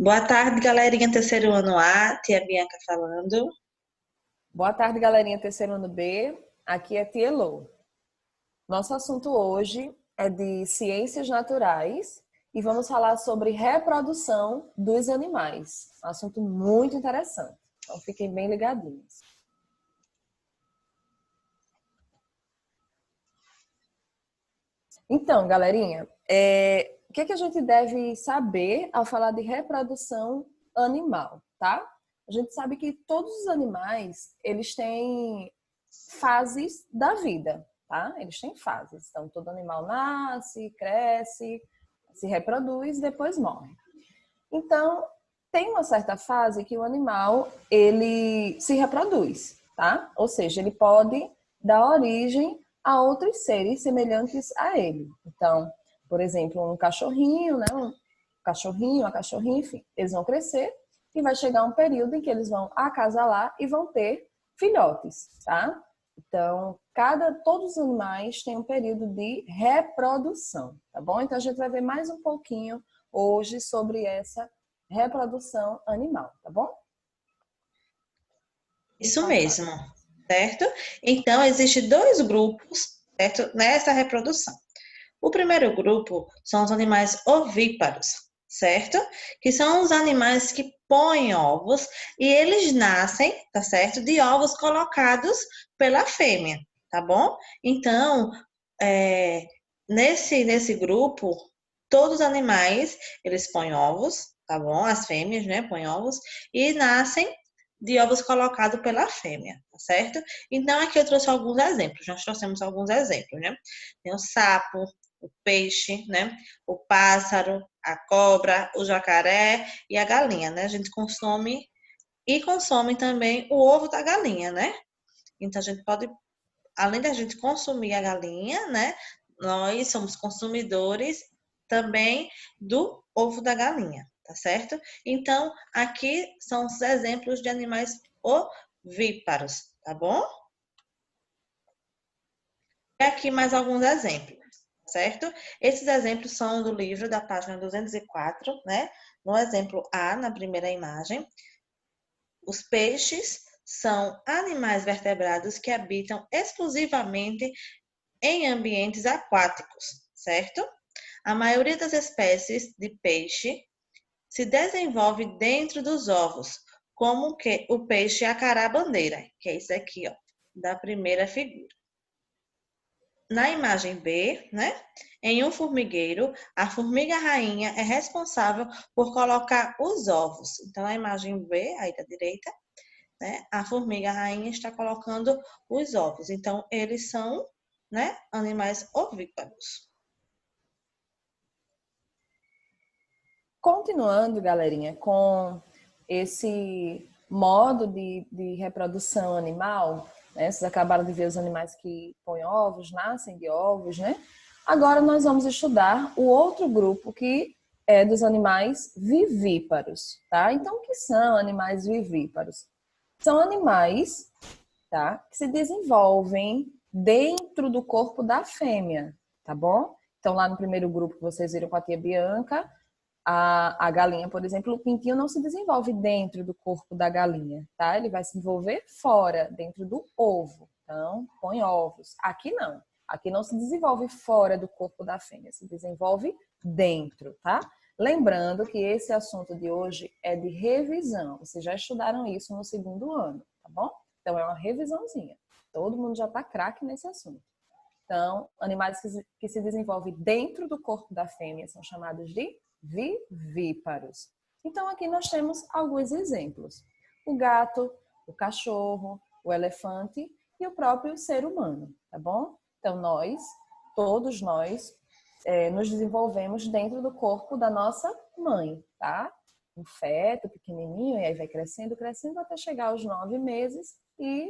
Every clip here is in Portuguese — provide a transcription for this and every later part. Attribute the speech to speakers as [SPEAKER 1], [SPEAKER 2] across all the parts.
[SPEAKER 1] Boa tarde, galerinha, terceiro ano A, tia Bianca falando.
[SPEAKER 2] Boa tarde, galerinha, terceiro ano B. Aqui é Tia Elô. Nosso assunto hoje é de ciências naturais e vamos falar sobre reprodução dos animais. Um assunto muito interessante. Então fiquem bem ligadinhos. Então, galerinha, o que a gente deve saber ao falar de reprodução animal, tá? A gente sabe que todos os animais, eles têm fases da vida, tá? Eles têm fases. Então, todo animal nasce, cresce, se reproduz e depois morre. Então, tem uma certa fase que o animal, ele se reproduz, tá? Ou seja, ele pode dar origem a outros seres semelhantes a ele. Então, por exemplo, um cachorrinho, né? Um cachorrinho, uma cachorrinha, enfim, eles vão crescer e vai chegar um período em que eles vão acasalar e vão ter filhotes, tá? Então, todos os animais têm um período de reprodução, tá bom? Então, a gente vai ver mais um pouquinho hoje sobre essa reprodução animal, tá bom?
[SPEAKER 1] Isso mesmo, certo? Então, existem dois grupos, certo, nessa reprodução. O primeiro grupo são os animais ovíparos, certo? Que são os animais que põem ovos e eles nascem, tá certo? De ovos colocados pela fêmea, tá bom? Então, nesse grupo, todos os animais, eles põem ovos, tá bom? As fêmeas, né, põem ovos e nascem de ovos colocados pela fêmea, tá certo? Então, aqui eu trouxe alguns exemplos, nós trouxemos alguns exemplos, né? Tem o sapo, o peixe, né? O pássaro, a cobra, o jacaré e a galinha, né? A gente consome também o ovo da galinha, né? Então, a gente pode, além da gente consumir a galinha, né? Nós somos consumidores também do ovo da galinha, tá certo? Então, aqui são os exemplos de animais ovíparos, tá bom? E aqui mais alguns exemplos, certo? Esses exemplos são do livro da página 204, né? No exemplo A, na primeira imagem, os peixes são animais vertebrados que habitam exclusivamente em ambientes aquáticos, certo? A maioria das espécies de peixe se desenvolve dentro dos ovos, como que o peixe acará-bandeira, que é isso aqui, ó, da primeira figura. Na imagem B, né? Em um formigueiro, a formiga rainha é responsável por colocar os ovos. Então, na imagem B, aí da direita, né? A formiga rainha está colocando os ovos. Então, eles são, né, animais ovíparos.
[SPEAKER 2] Continuando, galerinha, com esse modo de reprodução animal, né? Vocês acabaram de ver os animais que põem ovos, nascem de ovos, né? Agora nós vamos estudar o outro grupo que é dos animais vivíparos, tá? Então, o que são animais vivíparos? São animais, tá? Que se desenvolvem dentro do corpo da fêmea, tá bom? Então, lá no primeiro grupo que vocês viram com a tia Bianca, a galinha, por exemplo, o pintinho não se desenvolve dentro do corpo da galinha, tá? Ele vai se desenvolver fora, dentro do ovo. Então, põe ovos. Aqui não. Aqui não se desenvolve fora do corpo da fêmea, se desenvolve dentro, tá? Lembrando que esse assunto de hoje é de revisão. Vocês já estudaram isso no segundo ano, tá bom? Então, é uma revisãozinha. Todo mundo já tá craque nesse assunto. Então, animais que se desenvolvem dentro do corpo da fêmea são chamados de vivíparos. Então, aqui nós temos alguns exemplos. O gato, o cachorro, o elefante e o próprio ser humano, tá bom? Então, todos nós, nos desenvolvemos dentro do corpo da nossa mãe, tá? Um feto pequenininho, e aí vai crescendo, crescendo, até chegar aos 9 meses e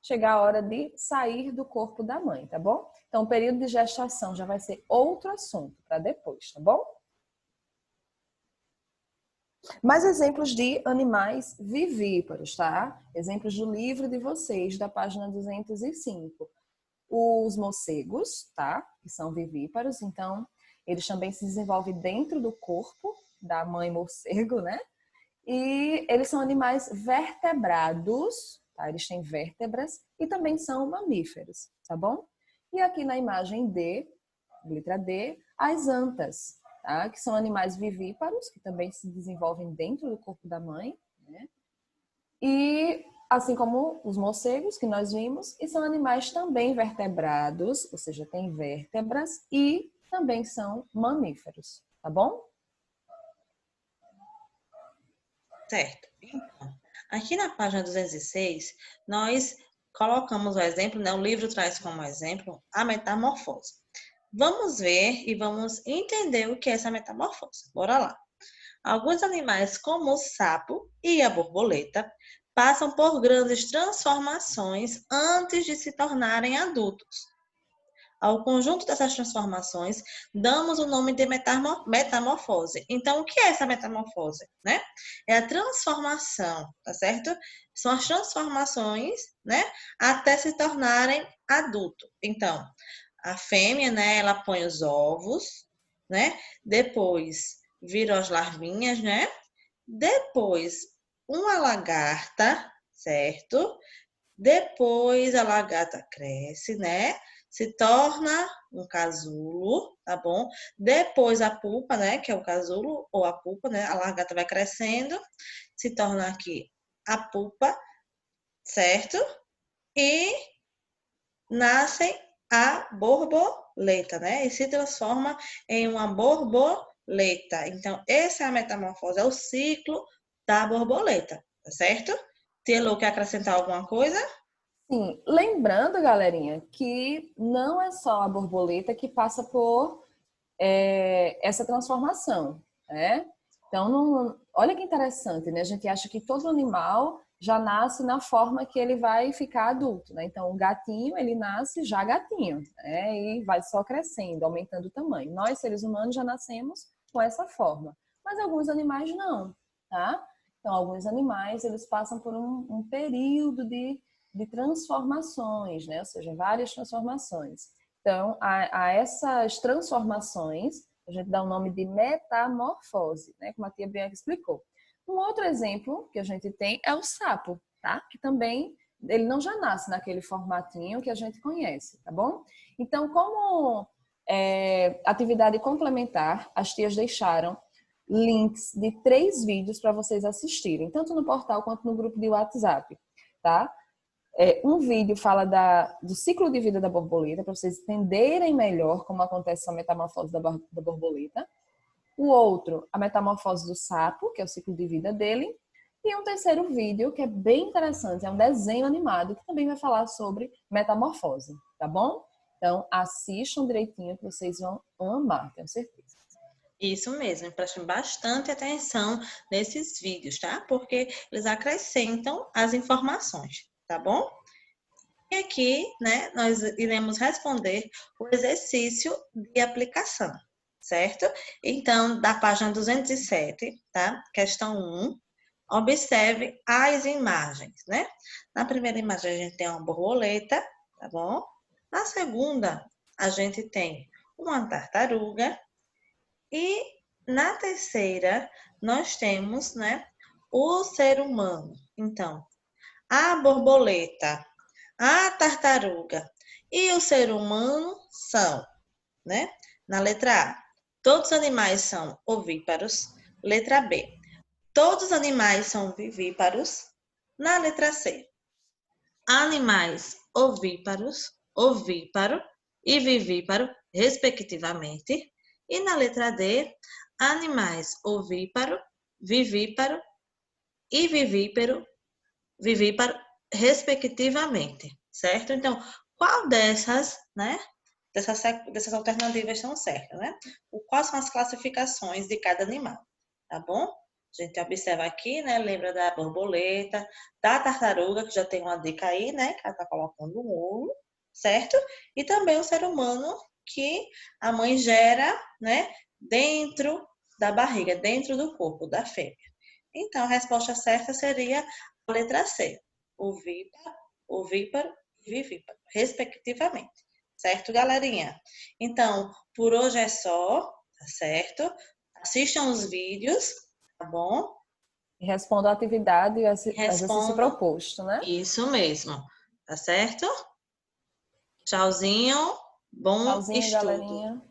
[SPEAKER 2] chegar a hora de sair do corpo da mãe, tá bom? Então, o período de gestação já vai ser outro assunto para depois, tá bom? Mais exemplos de animais vivíparos, tá? Exemplos do livro de vocês, da página 205. Os morcegos, tá? Que são vivíparos, então eles também se desenvolvem dentro do corpo da mãe morcego, né? E eles são animais vertebrados, tá? Eles têm vértebras e também são mamíferos, tá bom? E aqui na imagem D, letra D, as antas, tá? Que são animais vivíparos, que também se desenvolvem dentro do corpo da mãe, né? E assim como os morcegos que nós vimos, e são animais também vertebrados, ou seja, têm vértebras e também são mamíferos, tá bom?
[SPEAKER 1] Certo. Então, aqui na página 206, nós colocamos o exemplo, né? O livro traz como exemplo a metamorfose. Vamos ver e vamos entender o que é essa metamorfose. Bora lá. Alguns animais, como o sapo e a borboleta, passam por grandes transformações antes de se tornarem adultos. Ao conjunto dessas transformações, damos o nome de metamorfose. Então, o que é essa metamorfose? Né? É a transformação, tá certo? São as transformações, né? Até se tornarem adulto. Então, a fêmea, né? Ela põe os ovos, né? Depois viram as larvinhas, né? Depois, uma lagarta, certo? Depois a lagarta cresce, né? Se torna um casulo, tá bom? Depois a pupa, né? Que é o casulo ou a pupa, né? A lagarta vai crescendo, se torna aqui a pupa, certo? E nasce a borboleta, né? E se transforma em uma borboleta. Então, essa é a metamorfose, é o ciclo da borboleta, tá certo? Telo, quer acrescentar alguma coisa?
[SPEAKER 2] Sim, lembrando, galerinha, que não é só a borboleta que passa por essa transformação, né? Então, olha que interessante, né? A gente acha que todo animal já nasce na forma que ele vai ficar adulto, né? Então, o gatinho, ele nasce já gatinho, né? E vai só crescendo, aumentando o tamanho. Nós, seres humanos, já nascemos com essa forma. Mas alguns animais não, tá? Então, alguns animais, eles passam por um período de transformações, né? Ou seja, várias transformações. Então, a essas transformações, a gente dá o nome de metamorfose, né? Como a tia Bianca explicou. Um outro exemplo que a gente tem é o sapo, tá? Que também ele não já nasce naquele formatinho que a gente conhece, tá bom? Então, como atividade complementar, as tias deixaram links de 3 vídeos para vocês assistirem, tanto no portal quanto no grupo de WhatsApp, tá? Um vídeo fala do ciclo de vida da borboleta, para vocês entenderem melhor como acontece essa metamorfose da borboleta. O outro, a metamorfose do sapo, que é o ciclo de vida dele. E um terceiro vídeo, que é bem interessante, é um desenho animado, que também vai falar sobre metamorfose, tá bom? Então, assistam direitinho, que vocês vão amar, tenho certeza.
[SPEAKER 1] Isso mesmo, prestem bastante atenção nesses vídeos, tá? Porque eles acrescentam as informações, tá bom? E aqui, né, nós iremos responder o exercício de aplicação, certo? Então, da página 207, tá? Questão 1, observe as imagens, né? Na primeira imagem a gente tem uma borboleta, tá bom? Na segunda, a gente tem uma tartaruga. E na terceira, nós temos, né, o ser humano. Então, a borboleta, a tartaruga e o ser humano são, né? Na letra A, todos os animais são ovíparos. Letra B, todos os animais são vivíparos. Na letra C, animais ovíparos, ovíparo e vivíparo, respectivamente. E na letra D, animais ovíparo, vivíparo e vivíparo, respectivamente, certo? Então, qual dessas, né, dessas alternativas são certas, né? Quais são as classificações de cada animal, tá bom? A gente observa aqui, né? Lembra da borboleta, da tartaruga, que já tem uma dica aí, né? Que ela tá colocando um ovo, certo? E também o ser humano, que a mãe gera, né? Dentro da barriga, dentro do corpo da fêmea. Então, a resposta certa seria a letra C, ovíparo e vivíparo, respectivamente. Certo, galerinha? Então, por hoje é só, tá certo? Assistam os vídeos, tá bom?
[SPEAKER 2] E responda a atividade e exercício
[SPEAKER 1] Respondam.
[SPEAKER 2] proposto, né?
[SPEAKER 1] Isso mesmo, tá certo? Tchauzinho, bom
[SPEAKER 2] Tchauzinho,
[SPEAKER 1] estudo.
[SPEAKER 2] galerinha.